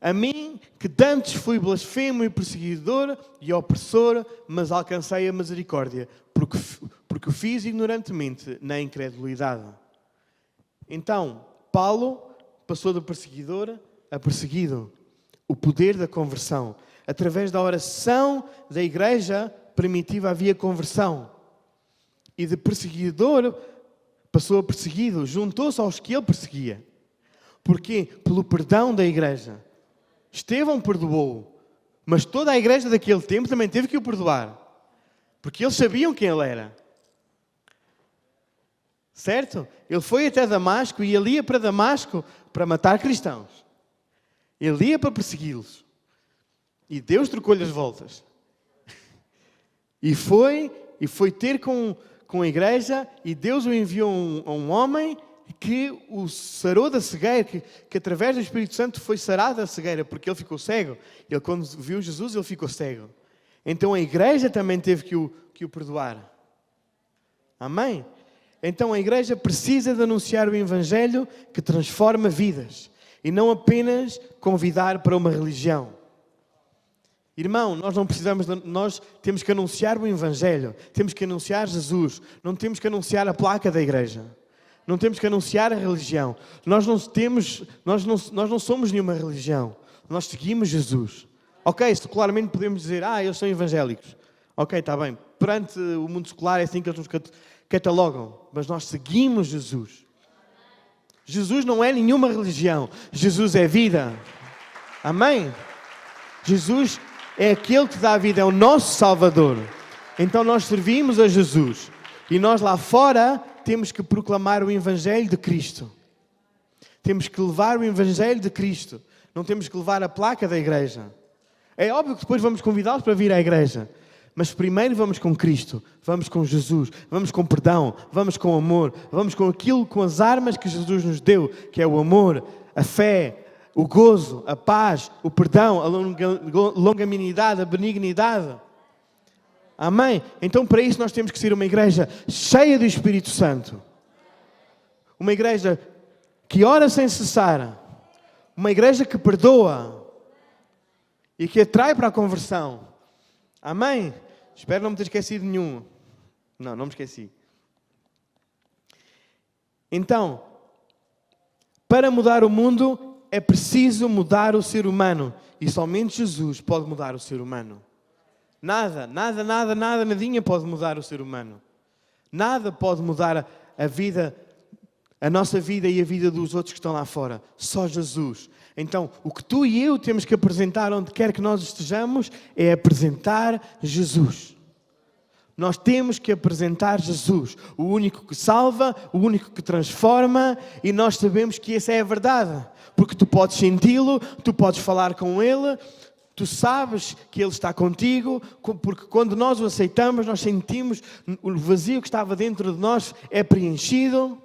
S1: A mim, que dantes fui blasfemo e perseguidor e opressor, mas alcancei a misericórdia, porque o fiz ignorantemente na incredulidade. Então, Paulo passou de perseguidor a perseguido. O poder da conversão. Através da oração da igreja primitiva havia conversão. E de perseguidor passou a perseguido. Juntou-se aos que ele perseguia. Porquê? Pelo perdão da igreja. Estevão perdoou. Mas toda a igreja daquele tempo também teve que o perdoar. Porque eles sabiam quem ele era. Certo? Ele foi até Damasco e ele ia para Damasco para matar cristãos. Ele ia para persegui-los. E Deus trocou-lhe as voltas. E foi ter com a igreja, e Deus o enviou a um homem que o sarou da cegueira, que através do Espírito Santo foi sarado da cegueira, porque ele ficou cego. Ele, quando viu Jesus, ele ficou cego. Então a igreja também teve que o perdoar. Amém? Então a igreja precisa de anunciar o Evangelho que transforma vidas. E não apenas convidar para uma religião. Irmão, nós temos que anunciar o Evangelho. Temos que anunciar Jesus. Não temos que anunciar a placa da igreja. Não temos que anunciar a religião. Nós não somos nenhuma religião. Nós seguimos Jesus. Ok, secularmente podemos dizer: eles são evangélicos. Ok, está bem. Perante o mundo secular é assim que eles nos catalogam. Mas nós seguimos Jesus. Jesus não é nenhuma religião. Jesus é vida. Amém? Jesus é aquele que dá a vida, é o nosso Salvador. Então nós servimos a Jesus. E nós lá fora temos que proclamar o Evangelho de Cristo. Temos que levar o Evangelho de Cristo. Não temos que levar a placa da igreja. É óbvio que depois vamos convidá-los para vir à igreja. Mas primeiro vamos com Cristo, vamos com Jesus, vamos com perdão, vamos com amor, vamos com aquilo, com as armas que Jesus nos deu, que é o amor, a fé, o gozo, a paz, o perdão, a longanimidade, a benignidade. Amém? Então para isso nós temos que ser uma igreja cheia do Espírito Santo. Uma igreja que ora sem cessar. Uma igreja que perdoa e que atrai para a conversão. Amém? Espero não me ter esquecido nenhum. Não me esqueci. Então, para mudar o mundo, é preciso mudar o ser humano. E somente Jesus pode mudar o ser humano. Nadinha pode mudar o ser humano. Nada pode mudar a vida, a nossa vida e a vida dos outros que estão lá fora. Só Jesus. Então, o que tu e eu temos que apresentar onde quer que nós estejamos é apresentar Jesus. Nós temos que apresentar Jesus, o único que salva, o único que transforma, e nós sabemos que essa é a verdade. Porque tu podes senti-lo, tu podes falar com Ele, tu sabes que Ele está contigo, porque quando nós o aceitamos, nós sentimos o vazio que estava dentro de nós é preenchido.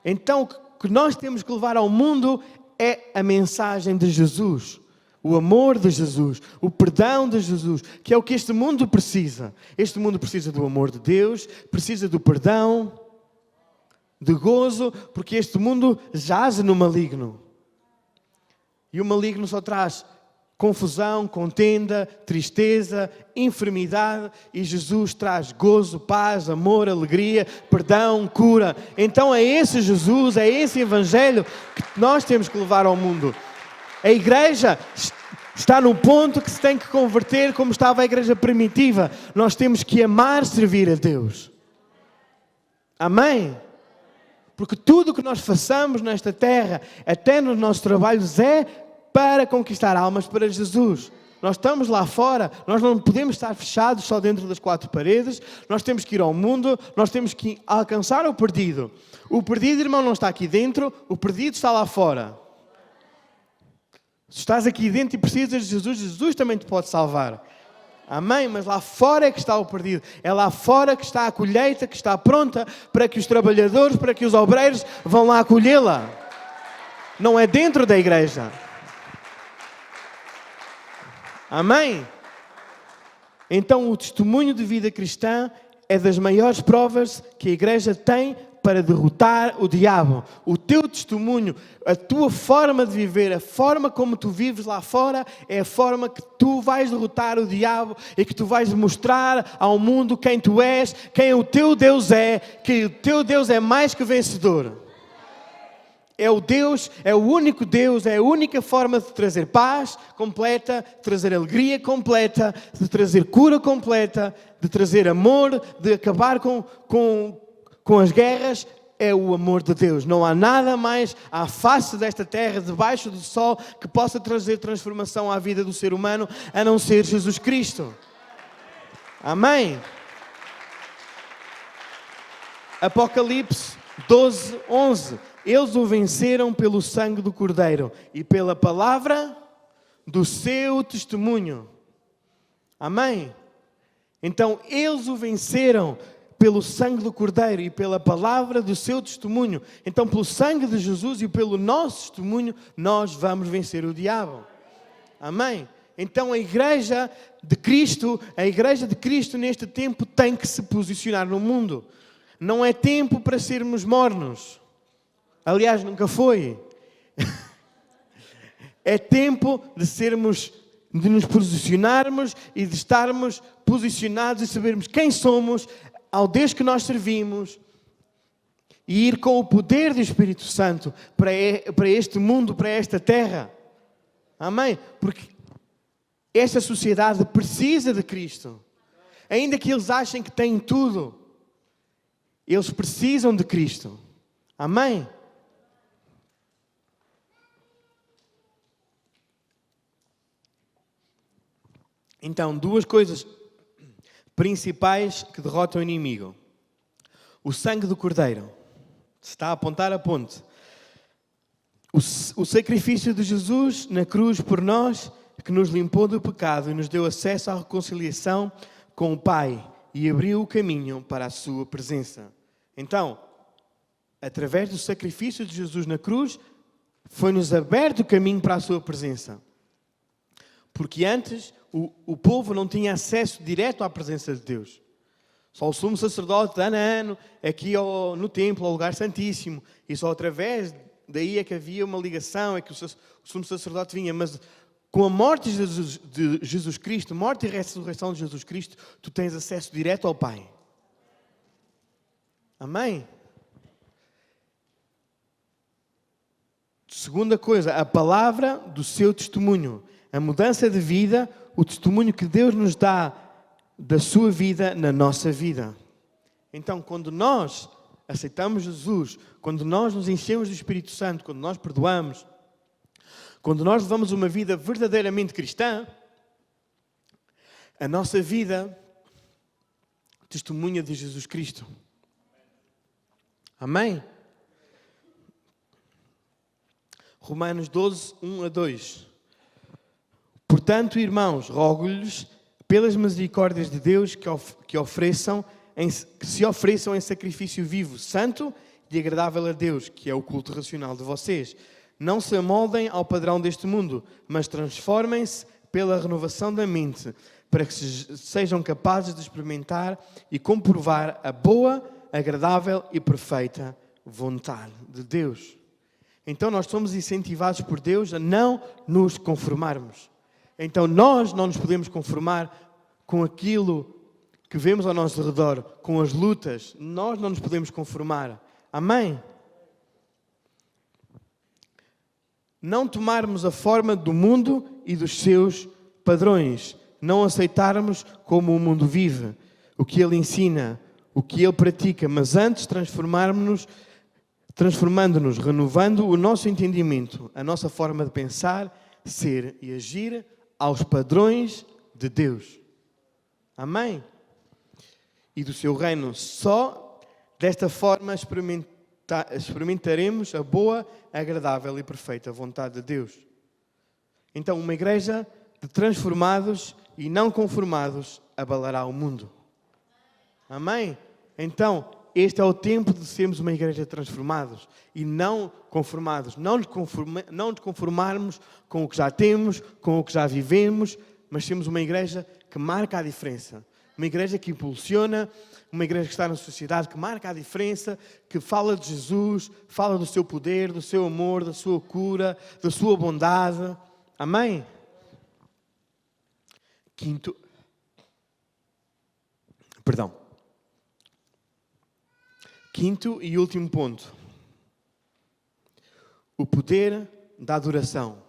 S1: Então, o que nós temos que levar ao mundo é a mensagem de Jesus. O amor de Jesus, o perdão de Jesus, que é o que este mundo precisa. Este mundo precisa do amor de Deus, precisa do perdão, de gozo, porque este mundo jaz no maligno. E o maligno só traz confusão, contenda, tristeza, enfermidade, e Jesus traz gozo, paz, amor, alegria, perdão, cura. Então é esse Jesus, é esse Evangelho que nós temos que levar ao mundo. A igreja está no ponto que se tem que converter como estava a igreja primitiva. Nós temos que amar servir a Deus. Amém? Porque tudo o que nós façamos nesta terra, até nos nossos trabalhos, é para conquistar almas para Jesus. Nós estamos lá fora, nós não podemos estar fechados só dentro das quatro paredes, nós temos que ir ao mundo, nós temos que alcançar o perdido. O perdido, irmão, não está aqui dentro, o perdido está lá fora. Se estás aqui dentro e precisas de Jesus, Jesus também te pode salvar. Amém? Mas lá fora é que está o perdido. É lá fora que está a colheita, que está pronta para que os trabalhadores, para que os obreiros vão lá acolhê-la. Não é dentro da igreja. Amém? Então o testemunho de vida cristã é das maiores provas que a igreja tem para derrotar o diabo. O teu testemunho, a tua forma de viver, a forma como tu vives lá fora, é a forma que tu vais derrotar o diabo e que tu vais mostrar ao mundo quem tu és, quem o teu Deus é, que o teu Deus é mais que vencedor. É o Deus, é o único Deus, é a única forma de trazer paz completa, de trazer alegria completa, de trazer cura completa, de trazer amor, de acabar com as guerras, é o amor de Deus. Não há nada mais à face desta terra, debaixo do sol, que possa trazer transformação à vida do ser humano, a não ser Jesus Cristo. Amém? Apocalipse 12:11. Eles o venceram pelo sangue do Cordeiro e pela palavra do seu testemunho. Amém? Então, eles o venceram pelo sangue do Cordeiro e pela palavra do seu testemunho. Então, pelo sangue de Jesus e pelo nosso testemunho, nós vamos vencer o diabo. Amém? Então, a igreja de Cristo neste tempo tem que se posicionar no mundo. Não é tempo para sermos mornos. Aliás, nunca foi. É tempo de nos posicionarmos e de estarmos posicionados e sabermos quem somos, ao Deus que nós servimos, e ir com o poder do Espírito Santo para este mundo, para esta terra. Amém? Porque esta sociedade precisa de Cristo. Ainda que eles achem que têm tudo, eles precisam de Cristo. Amém? Então, duas coisas principais que derrotam o inimigo. O sangue do Cordeiro. Se está a apontar, aponte. O sacrifício de Jesus na cruz por nós, que nos limpou do pecado e nos deu acesso à reconciliação com o Pai e abriu o caminho para a sua presença. Então, através do sacrifício de Jesus na cruz, foi-nos aberto o caminho para a sua presença. Porque antes o povo não tinha acesso direto à presença de Deus. Só o sumo sacerdote, ano a ano, aqui no templo, ao lugar santíssimo. E só através daí é que havia uma ligação, é que o sumo sacerdote vinha. Mas Com a morte de Jesus Cristo, morte e ressurreição de Jesus Cristo, tu tens acesso direto ao Pai. Amém? Segunda coisa, a palavra do seu testemunho. A mudança de vida, o testemunho que Deus nos dá da sua vida na nossa vida. Então, quando nós aceitamos Jesus, quando nós nos enchemos do Espírito Santo, quando nós perdoamos, quando nós levamos uma vida verdadeiramente cristã, a nossa vida testemunha de Jesus Cristo. Amém? Romanos 12, 1 a 2. Portanto, irmãos, rogo-lhes, pelas misericórdias de Deus, que se ofereçam em sacrifício vivo, santo e agradável a Deus, que é o culto racional de vocês. Não se amoldem ao padrão deste mundo, mas transformem-se pela renovação da mente, para que sejam capazes de experimentar e comprovar a boa, agradável e perfeita vontade de Deus. Então nós somos incentivados por Deus a não nos conformarmos. Então nós não nos podemos conformar com aquilo que vemos ao nosso redor, com as lutas. Nós não nos podemos conformar. Amém? Não tomarmos a forma do mundo e dos seus padrões. Não aceitarmos como o mundo vive, o que ele ensina, o que ele pratica, mas antes transformando-nos, renovando o nosso entendimento, a nossa forma de pensar, ser e agir aos padrões de Deus. Amém? E do seu reino. Só desta forma experimentaremos a boa, agradável e perfeita vontade de Deus. Então, uma igreja de transformados e não conformados abalará o mundo. Amém? Então, este é o tempo de sermos uma igreja transformados e não conformados. Não nos conformarmos com o que já temos, com o que já vivemos, mas sermos uma igreja que marca a diferença. Uma igreja que impulsiona, uma igreja que está na sociedade, que marca a diferença, que fala de Jesus, fala do seu poder, do seu amor, da sua cura, da sua bondade. Amém? Quinto e último ponto. O poder da adoração.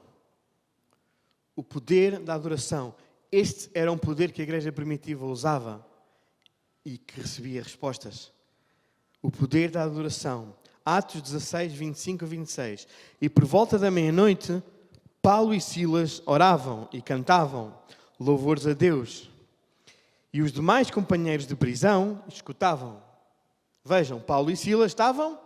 S1: O poder da adoração. Este era um poder que a igreja primitiva usava e que recebia respostas. O poder da adoração. Atos 16, 25 a 26. E por volta da meia-noite, Paulo e Silas oravam e cantavam louvores a Deus. E os demais companheiros de prisão escutavam. Vejam, Paulo e Silas estavam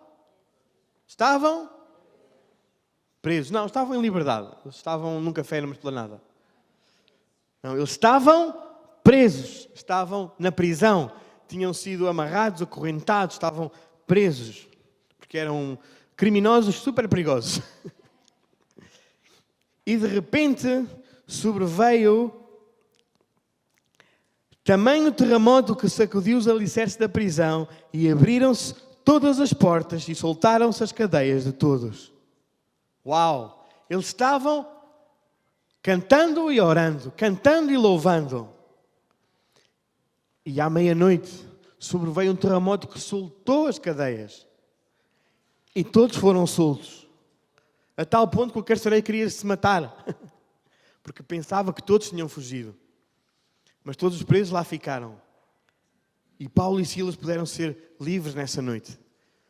S1: presos. Não, estavam em liberdade. Eles estavam num café, numa esplanada. Não, eles estavam presos. Estavam na prisão. Tinham sido amarrados, acorrentados. Estavam presos. Porque eram criminosos super perigosos. E de repente sobreveio tamanho terremoto que sacudiu os alicerces da prisão e abriram-se todas as portas e soltaram-se as cadeias de todos. Uau! Eles estavam cantando e orando, cantando e louvando. E à meia-noite sobreveio um terremoto que soltou as cadeias. E todos foram soltos. A tal ponto que o carcereiro queria se matar. Porque pensava que todos tinham fugido. Mas todos os presos lá ficaram. E Paulo e Silas puderam ser livres nessa noite.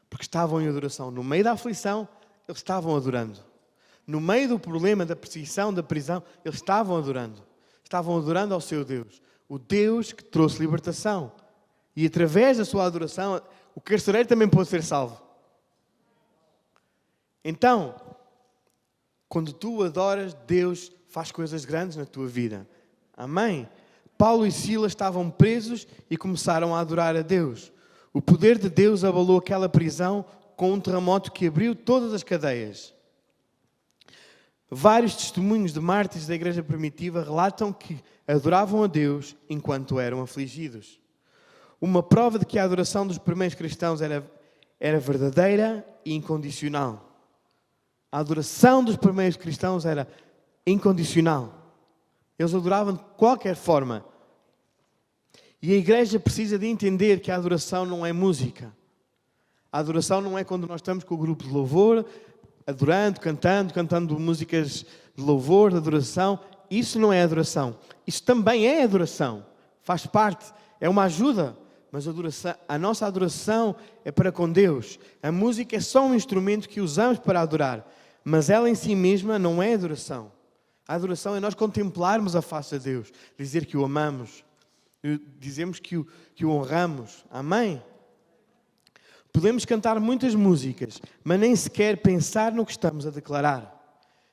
S1: Porque estavam em adoração. No meio da aflição, eles estavam adorando. No meio do problema, da perseguição, da prisão, eles estavam adorando. Estavam adorando ao seu Deus. O Deus que trouxe libertação. E através da sua adoração, o carcereiro também pôde ser salvo. Então, quando tu adoras, Deus faz coisas grandes na tua vida. Amém? Paulo e Silas estavam presos e começaram a adorar a Deus. O poder de Deus abalou aquela prisão com um terremoto que abriu todas as cadeias. Vários testemunhos de mártires da igreja primitiva relatam que adoravam a Deus enquanto eram afligidos. Uma prova de que a adoração dos primeiros cristãos era verdadeira e incondicional. A adoração dos primeiros cristãos era incondicional. Eles adoravam de qualquer forma. E a igreja precisa de entender que a adoração não é música. A adoração não é quando nós estamos com o grupo de louvor, adorando, cantando músicas de louvor, de adoração. Isso não é adoração. Isso também é adoração. Faz parte, é uma ajuda. Mas a nossa adoração é para com Deus. A música é só um instrumento que usamos para adorar. Mas ela em si mesma não é adoração. A adoração é nós contemplarmos a face de Deus. Dizer que o amamos. Dizemos que o honramos. Amém? Podemos cantar muitas músicas, mas nem sequer pensar no que estamos a declarar.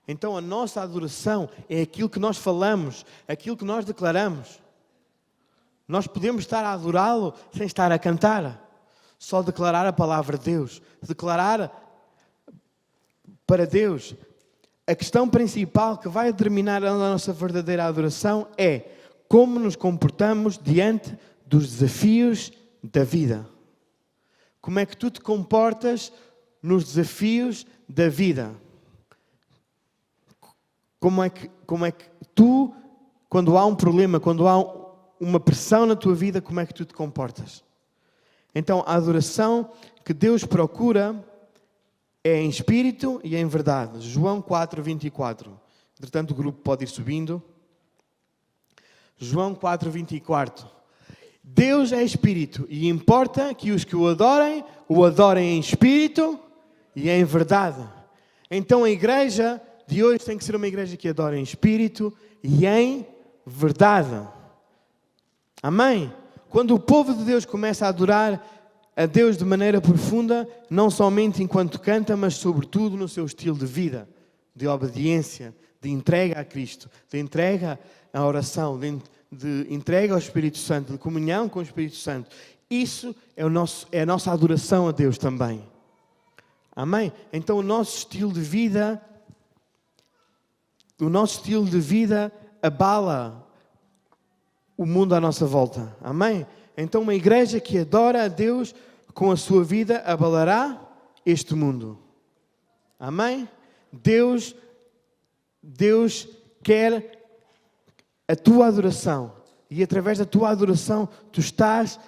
S1: Então a nossa adoração é aquilo que nós falamos, aquilo que nós declaramos. Nós podemos estar a adorá-lo sem estar a cantar. Só declarar a palavra de Deus. Declarar para Deus. A questão principal que vai determinar a nossa verdadeira adoração é como nos comportamos diante dos desafios da vida. Como é que tu te comportas nos desafios da vida? Como é que tu, quando há um problema, quando há uma pressão na tua vida, como é que tu te comportas? Então, a adoração que Deus procura é em espírito e em verdade. João 4:24. Entretanto, o grupo pode ir subindo. João 4:24. Deus é espírito e importa que os que o adorem em espírito e em verdade. Então, a igreja de hoje tem que ser uma igreja que adora em espírito e em verdade. Amém? Quando o povo de Deus começa a adorar a Deus de maneira profunda, não somente enquanto canta, mas sobretudo no seu estilo de vida, de obediência, de entrega a Cristo, de entrega à oração, de entrega ao Espírito Santo, de comunhão com o Espírito Santo. Isso é a nossa adoração a Deus também. Amém? Então o nosso estilo de vida abala o mundo à nossa volta. Amém? Então uma igreja que adora a Deus com a sua vida abalará este mundo. Amém? Deus quer a tua adoração. E através da tua adoração tu estás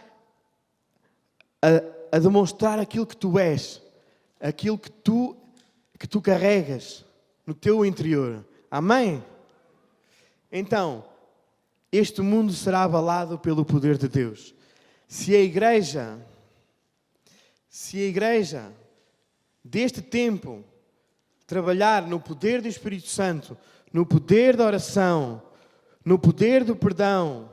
S1: a demonstrar aquilo que tu és. Aquilo que tu carregas no teu interior. Amém? Então, este mundo será abalado pelo poder de Deus. Se a igreja deste tempo trabalhar no poder do Espírito Santo, no poder da oração, no poder do perdão,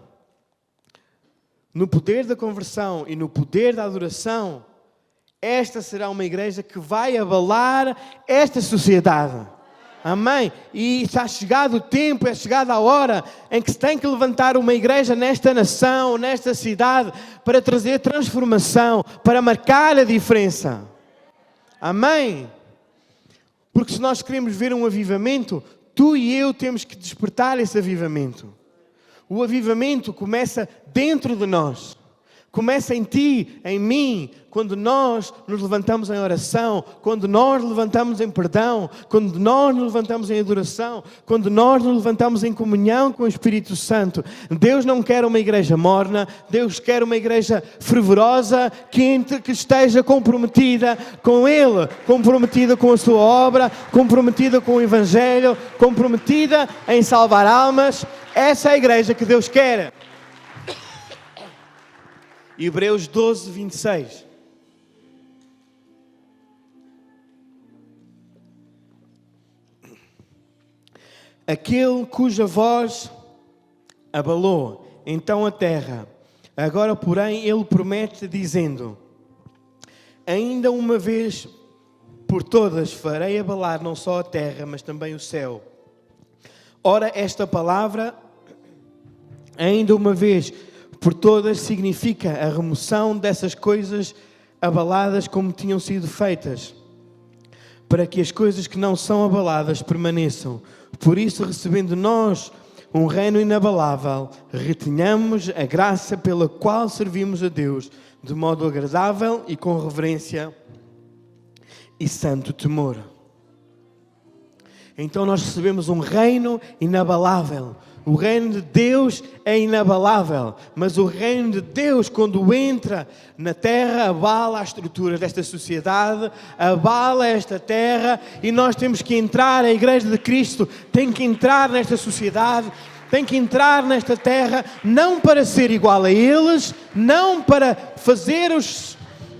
S1: no poder da conversão e no poder da adoração, esta será uma igreja que vai abalar esta sociedade. Amém? E está chegado o tempo, é chegada a hora em que se tem que levantar uma igreja nesta nação, nesta cidade, para trazer transformação, para marcar a diferença. Amém? Porque se nós queremos ver um avivamento, tu e eu temos que despertar esse avivamento. O avivamento começa dentro de nós. Começa em ti, em mim, quando nós nos levantamos em oração, quando nós nos levantamos em perdão, quando nós nos levantamos em adoração, quando nós nos levantamos em comunhão com o Espírito Santo. Deus não quer uma igreja morna, Deus quer uma igreja fervorosa, que esteja comprometida com Ele, comprometida com a sua obra, comprometida com o Evangelho, comprometida em salvar almas. Essa é a igreja que Deus quer. Hebreus 12:26. Aquele cuja voz abalou então a terra. Agora, porém, ele promete dizendo: ainda uma vez por todas farei abalar não só a terra, mas também o céu. Ora, esta palavra, ainda uma vez por todas, significa a remoção dessas coisas abaladas como tinham sido feitas, para que as coisas que não são abaladas permaneçam. Por isso, recebendo nós um reino inabalável, retenhamos a graça pela qual servimos a Deus, de modo agradável e com reverência e santo temor. Então nós recebemos um reino inabalável. O reino de Deus é inabalável, mas o reino de Deus, quando entra na terra, abala as estruturas desta sociedade, abala esta terra, e nós temos que entrar, a Igreja de Cristo tem que entrar nesta sociedade, tem que entrar nesta terra, não para ser igual a eles, não para fazer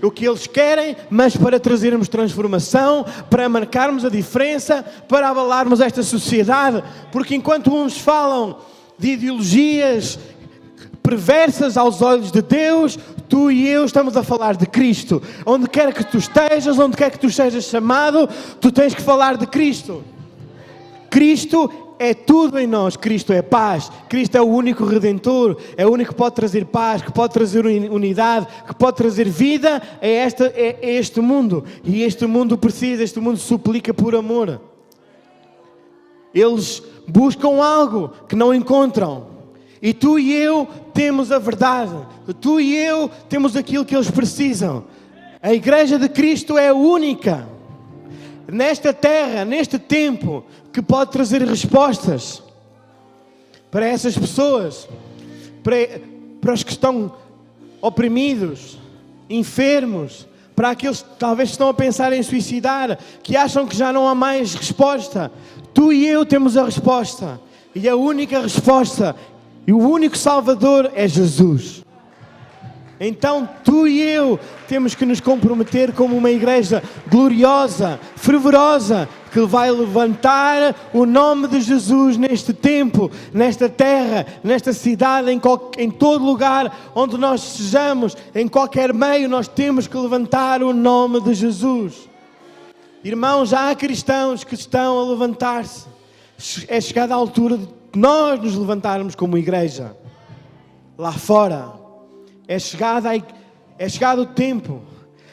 S1: o que eles querem, mas para trazermos transformação, para marcarmos a diferença, para abalarmos esta sociedade. Porque enquanto uns falam de ideologias perversas aos olhos de Deus, tu e eu estamos a falar de Cristo. Onde quer que tu estejas, onde quer que tu sejas chamado, tu tens que falar de Cristo. Cristo é tudo em nós. Cristo é paz. Cristo é o único Redentor. É o único que pode trazer paz, que pode trazer unidade, que pode trazer vida a este mundo. E este mundo precisa, este mundo suplica por amor. Eles buscam algo que não encontram. E tu e eu temos a verdade. Tu e eu temos aquilo que eles precisam. A Igreja de Cristo é a única nesta terra, neste tempo, que pode trazer respostas para essas pessoas, para os que estão oprimidos, enfermos, para aqueles que talvez estão a pensar em suicidar, que acham que já não há mais resposta. Tu e eu temos a resposta, e a única resposta, e o único Salvador é Jesus. Então tu e eu temos que nos comprometer como uma igreja gloriosa, fervorosa, que vai levantar o nome de Jesus neste tempo, nesta terra, nesta cidade, em todo lugar onde nós sejamos, em qualquer meio, nós temos que levantar o nome de Jesus. Irmãos, já há cristãos que estão a levantar-se. É chegada a altura de nós nos levantarmos como igreja. Lá fora. É chegado o tempo.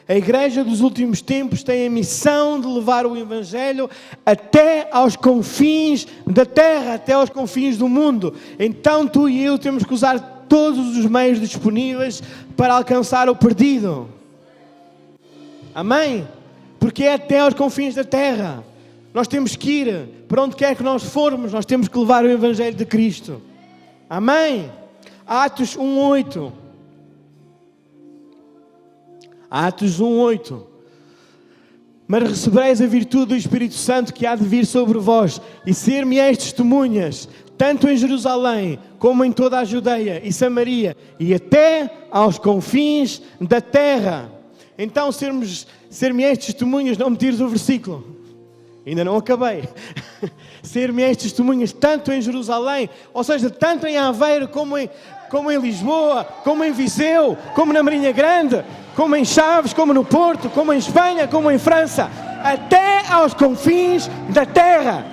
S1: A Igreja dos últimos tempos tem a missão de levar o Evangelho até aos confins da terra, até aos confins do mundo. Então tu e eu temos que usar todos os meios disponíveis para alcançar o perdido. Amém? Porque é até aos confins da terra. Nós temos que ir para onde quer que nós formos, nós temos que levar o Evangelho de Cristo. Amém? Atos 1:8. Atos 1:8. Mas recebereis a virtude do Espírito Santo que há de vir sobre vós, e ser-me-eis testemunhas, tanto em Jerusalém, como em toda a Judeia e Samaria, e até aos confins da terra. Então, ser-me-eis testemunhas, não me tires o versículo. Ainda não acabei. Ser-me-eis testemunhas, tanto em Jerusalém, ou seja, tanto em Aveiro, como em Lisboa, como em Viseu, como na Marinha Grande, como em Chaves, como no Porto, como em Espanha, como em França, até aos confins da terra.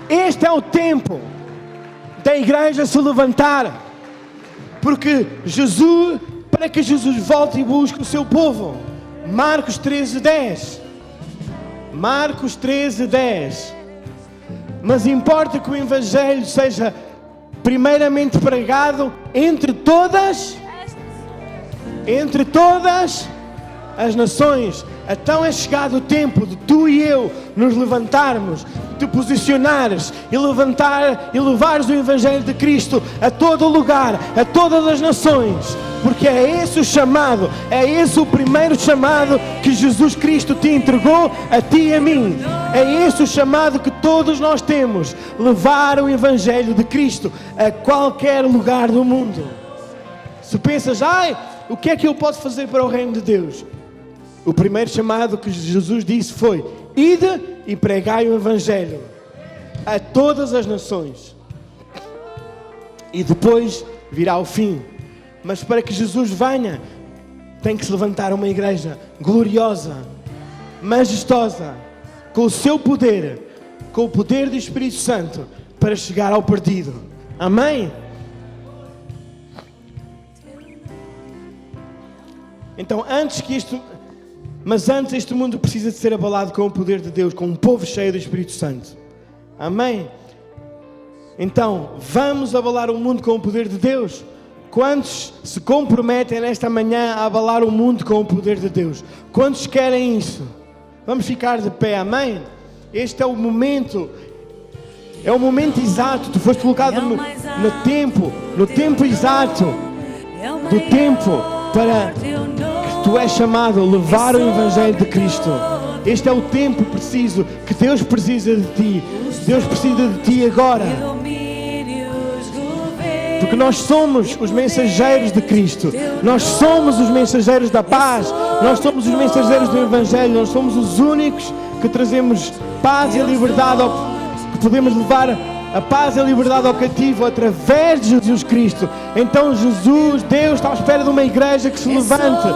S1: Este é o tempo da igreja se levantar, porque para que Jesus volte e busque o seu povo. Marcos 13:10. Marcos 13:10. Mas importa que o Evangelho seja primeiramente pregado entre todas as nações. Então é chegado o tempo de tu e eu nos levantarmos, te posicionares e levares o Evangelho de Cristo a todo lugar, a todas as nações, porque é esse o chamado, é esse o primeiro chamado que Jesus Cristo te entregou a ti e a mim. É esse o chamado que todos nós temos, levar o Evangelho de Cristo a qualquer lugar do mundo. Se pensas, o que é que eu posso fazer para o reino de Deus? O primeiro chamado que Jesus disse foi: ide e pregai o Evangelho a todas as nações. E depois virá o fim. Mas para que Jesus venha, tem que se levantar uma igreja gloriosa, majestosa, com o seu poder, com o poder do Espírito Santo, para chegar ao perdido. Amém? Então, antes este mundo precisa de ser abalado com o poder de Deus, com um povo cheio do Espírito Santo. Amém? Então, vamos abalar o mundo com o poder de Deus? Quantos se comprometem nesta manhã a abalar o mundo com o poder de Deus? Quantos querem isso? Vamos ficar de pé, amém? este é o momento. É o momento exato. Tu foste colocado no tempo exato do tempo para que tu és chamado a levar o Evangelho de Cristo. Este é o tempo preciso que Deus precisa de ti. Deus precisa de ti agora. Porque nós somos os mensageiros de Cristo. Nós somos os mensageiros da paz. Nós somos os mensageiros do Evangelho. Nós somos os únicos que trazemos paz e liberdade, que podemos levar a paz e a liberdade ao cativo através de Jesus Cristo. Então Deus está à espera de uma igreja que se levante